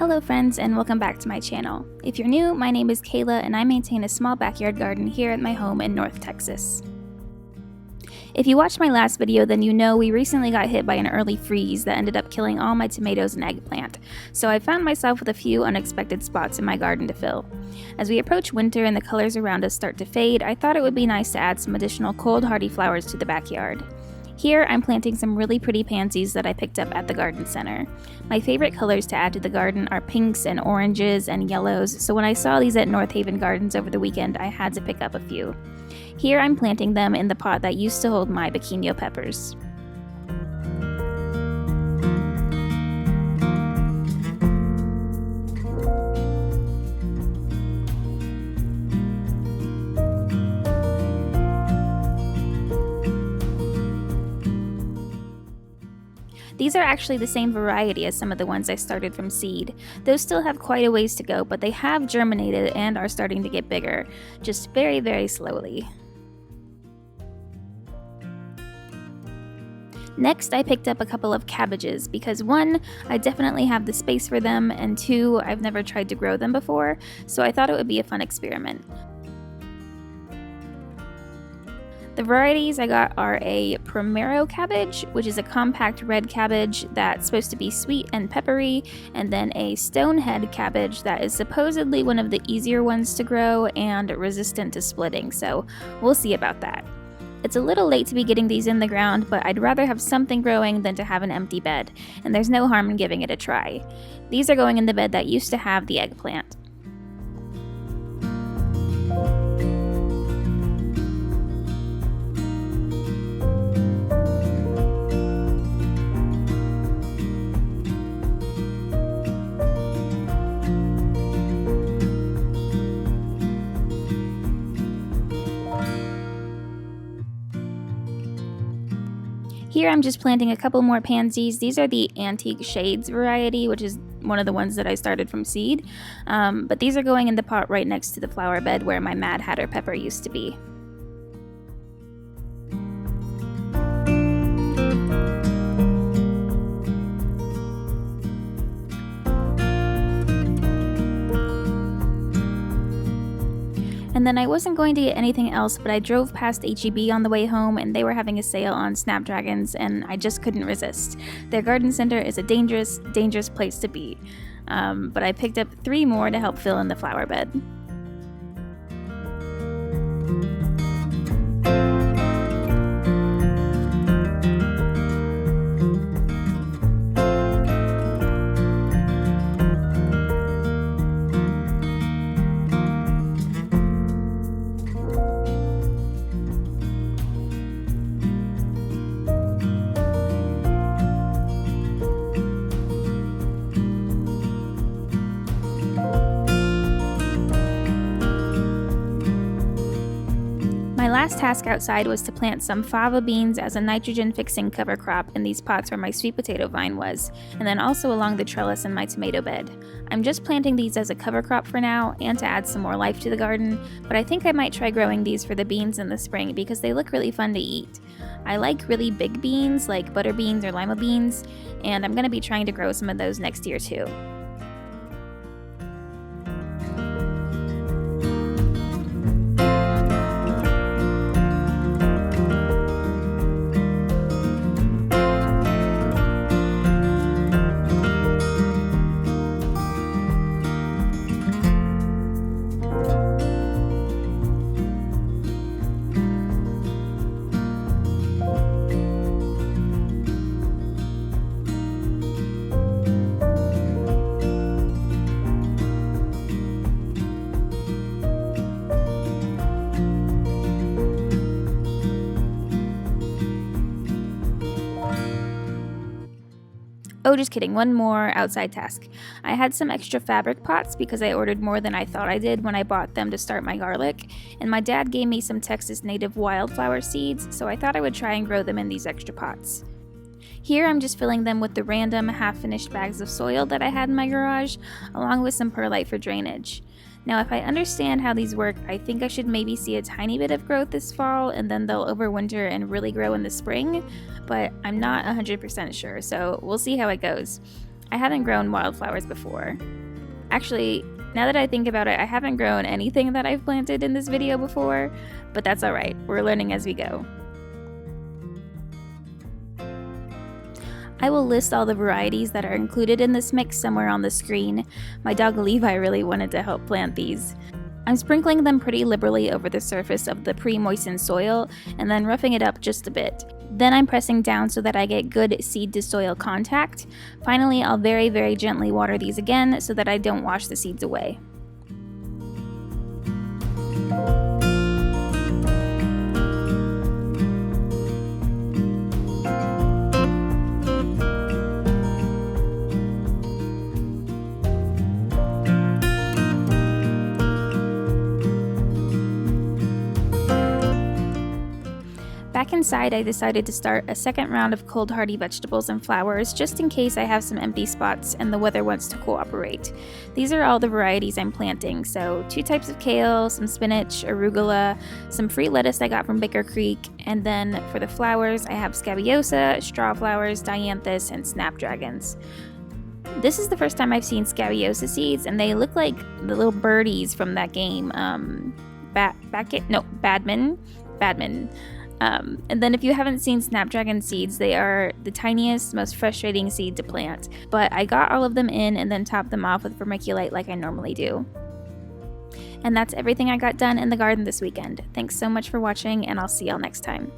Hello friends, and welcome back to my channel. If you're new, my name is Kayla and I maintain a small backyard garden here at my home in North Texas. If you watched my last video, then you know we recently got hit by an early freeze that ended up killing all my tomatoes and eggplant, so I found myself with a few unexpected spots in my garden to fill. As we approach winter and the colors around us start to fade, I thought it would be nice to add some additional cold hardy flowers to the backyard. Here, I'm planting some really pretty pansies that I picked up at the garden center. My favorite colors to add to the garden are pinks and oranges and yellows, so when I saw these at North Haven Gardens over the weekend, I had to pick up a few. Here, I'm planting them in the pot that used to hold my bikini peppers. These are actually the same variety as some of the ones I started from seed. Those still have quite a ways to go, but they have germinated and are starting to get bigger, just very, very slowly. Next, I picked up a couple of cabbages because 1, I definitely have the space for them, and 2, I've never tried to grow them before, so I thought it would be a fun experiment. The varieties I got are a Primero cabbage, which is a compact red cabbage that's supposed to be sweet and peppery, and then a stonehead cabbage that is supposedly one of the easier ones to grow and resistant to splitting, so we'll see about that. It's a little late to be getting these in the ground, but I'd rather have something growing than to have an empty bed, and there's no harm in giving it a try. These are going in the bed that used to have the eggplant. Here I'm just planting a couple more pansies. These are the Antique Shades variety, which is one of the ones that I started from seed. But these are going in the pot right next to the flower bed where my Mad Hatter pepper used to be. And then I wasn't going to get anything else, but I drove past H-E-B on the way home and they were having a sale on Snapdragons and I just couldn't resist. Their garden center is a dangerous, dangerous place to be. But I picked up 3 more to help fill in the flower bed. My last task outside was to plant some Fava Beans as a nitrogen-fixing cover crop in these pots where my sweet potato vine was, and then also along the trellis in my tomato bed. I'm just planting these as a cover crop for now, and to add some more life to the garden, but I think I might try growing these for the beans in the spring because they look really fun to eat. I like really big beans, like butter beans or lima beans, and I'm going to be trying to grow some of those next year too. Oh, just kidding, one more outside task. I had some extra fabric pots because I ordered more than I thought I did when I bought them to start my garlic, and my dad gave me some Texas native wildflower seeds, so I thought I would try and grow them in these extra pots. Here I'm just filling them with the random half-finished bags of soil that I had in my garage, along with some perlite for drainage. Now, if I understand how these work, I think I should maybe see a tiny bit of growth this fall, and then they'll overwinter and really grow in the spring, but I'm not 100% sure, so we'll see how it goes. I haven't grown wildflowers before. Actually, now that I think about it, I haven't grown anything that I've planted in this video before, but that's alright, we're learning as we go. I will list all the varieties that are included in this mix somewhere on the screen. My dog Levi really wanted to help plant these. I'm sprinkling them pretty liberally over the surface of the pre-moistened soil and then roughing it up just a bit. Then I'm pressing down so that I get good seed to soil contact. Finally, I'll very, very gently water these again so that I don't wash the seeds away. Back inside, I decided to start a second round of cold hardy vegetables and flowers just in case I have some empty spots and the weather wants to cooperate. These are all the varieties I'm planting, so 2 types of kale, some spinach, arugula, some free lettuce I got from Baker Creek, and then for the flowers I have scabiosa, straw flowers, dianthus, and Snapdragons. This is the first time I've seen scabiosa seeds, and they look like the little birdies from that game, Badman. And then if you haven't seen Snapdragon seeds, they are the tiniest, most frustrating seed to plant. But I got all of them in and then topped them off with vermiculite like I normally do. And that's everything I got done in the garden this weekend. Thanks so much for watching, and I'll see y'all next time.